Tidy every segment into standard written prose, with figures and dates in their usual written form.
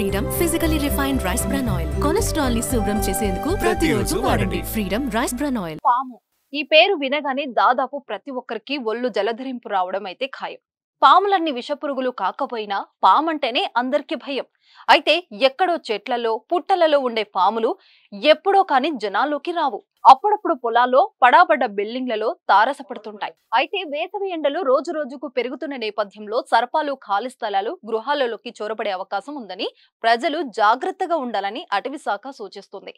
Freedom physically refined rice bran oil cholesterol ని శుభ్రం చేసేందుకు ప్రతిరోజు వాడండి ఫ్రీడమ్ రైస్ బ్రాన్ ఆయిల్. పాము ఈ పేరు వినగానే దాదాపు ప్రతి ఒక్కరికి ఒళ్ళు జలధరింపు రావడం అయితే ఖాయం. పాములన్నీ విషపురుగులు కాకపోయినా పామంటేనే అందరికీ భయం. అయితే ఎక్కడో చెట్లలో పుట్టలలో ఉండే పాములు ఎప్పుడో కాని జనాల్లోకి రావు. అప్పుడప్పుడు పొలాల్లో పడాబడ్డ బిల్డింగ్లలో తారసపడుతుంటాయి. అయితే వేసవి ఎండలు రోజు రోజుకు పెరుగుతున్న నేపథ్యంలో సర్పాలు ఖాళీ స్థలాలు గృహాలలోకి చొరబడే అవకాశం ఉందని ప్రజలు జాగ్రత్తగా ఉండాలని అటవీ శాఖ సూచిస్తుంది.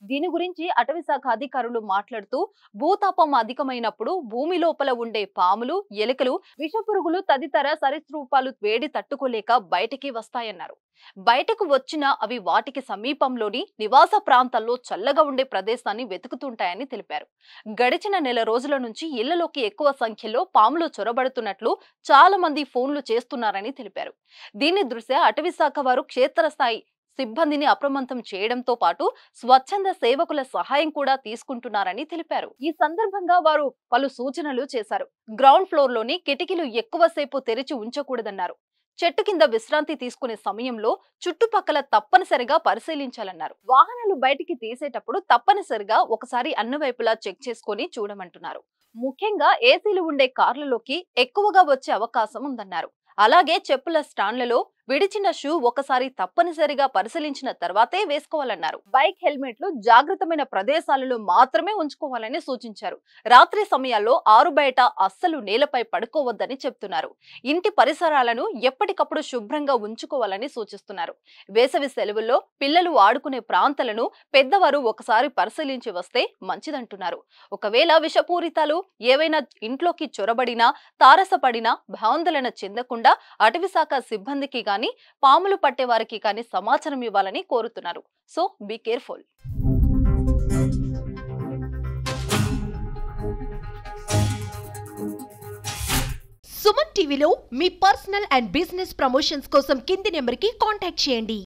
దీని గురించి అటవీ శాఖ అధికారులు మాట్లాడుతూ భూతాపం అధికమైనప్పుడు భూమి లోపల ఉండే పాములు, ఎలుకలు, విషపురుగులు తదితర సరీసృపాలు వేడి తట్టుకోలేక బయటికి వస్తాయన్నారు. బయటకు వచ్చినా అవి వాటికి సమీపంలోని నివాస ప్రాంతాల్లో చల్లగా ఉండే ప్రదేశాన్ని వెతుకుతుంటాయని తెలిపారు. గడిచిన నెల రోజుల నుంచి ఇళ్లలోకి ఎక్కువ సంఖ్యలో పాములు చొరబడుతున్నట్లు చాలా మంది ఫోన్లు చేస్తున్నారని తెలిపారు. దీని దృష్ట్యా అటవీ శాఖ వారు క్షేత్రస్థాయి సిబ్బందిని అప్రమత్తం చేయడంతో పాటు స్వచ్ఛంద సేవకుల సహాయం కూడా తీసుకుంటున్నారని తెలిపారు. ఈ సందర్భంగా వారు పలు సూచనలు చేశారు. గ్రౌండ్ ఫ్లోర్ లోని కిటికీలు ఎక్కువసేపు తెరిచి ఉంచకూడదన్నారు. చెట్టు కింద విశ్రాంతి తీసుకునే సమయంలో చుట్టుపక్కల తప్పనిసరిగా పరిశీలించాలన్నారు. వాహనాలు బయటికి తీసేటప్పుడు తప్పనిసరిగా ఒకసారి అన్ని వైపులా చెక్ చేసుకుని చూడమంటున్నారు. ముఖ్యంగా ఏసీలు ఉండే కార్లలోకి ఎక్కువగా వచ్చే అవకాశం ఉందన్నారు. అలాగే చెప్పుల స్టాండ్లలో విడిచిన షూ ఒకసారి తప్పనిసరిగా పరిశీలించిన తర్వాతే వేసుకోవాలన్నారు. బైక్ హెల్మెట్లు జాగ్రత్తమైన ప్రదేశాలలో మాత్రమే ఉంచుకోవాలని సూచించారు. రాత్రి సమయాల్లో ఆరు బయట అస్సలు నేలపై పడుకోవద్దని చెప్తున్నారు. ఇంటి పరిసరాలను ఎప్పటికప్పుడు శుభ్రంగా ఉంచుకోవాలని సూచిస్తున్నారు. వేసవి సెలవుల్లో పిల్లలు ఆడుకునే ప్రాంతాలను పెద్దవారు ఒకసారి పరిశీలించి వస్తే మంచిదంటున్నారు. ఒకవేళ విషపూరితాలు ఏవైనా ఇంట్లోకి చొరబడినా తారసపడినా భయాందోళన చెందకుండా అటవీ శాఖ సిబ్బందికి గాని పాములు పట్టే వారికి కానీ సమాచారం ఇవ్వాలని కోరుతున్నారు. So be careful. సుమన్ టీవీలో మీ పర్సనల్ అండ్ బిజినెస్ ప్రమోషన్స్ కోసం కింది నెంబర్కి కాంటాక్ట్ చేయండి.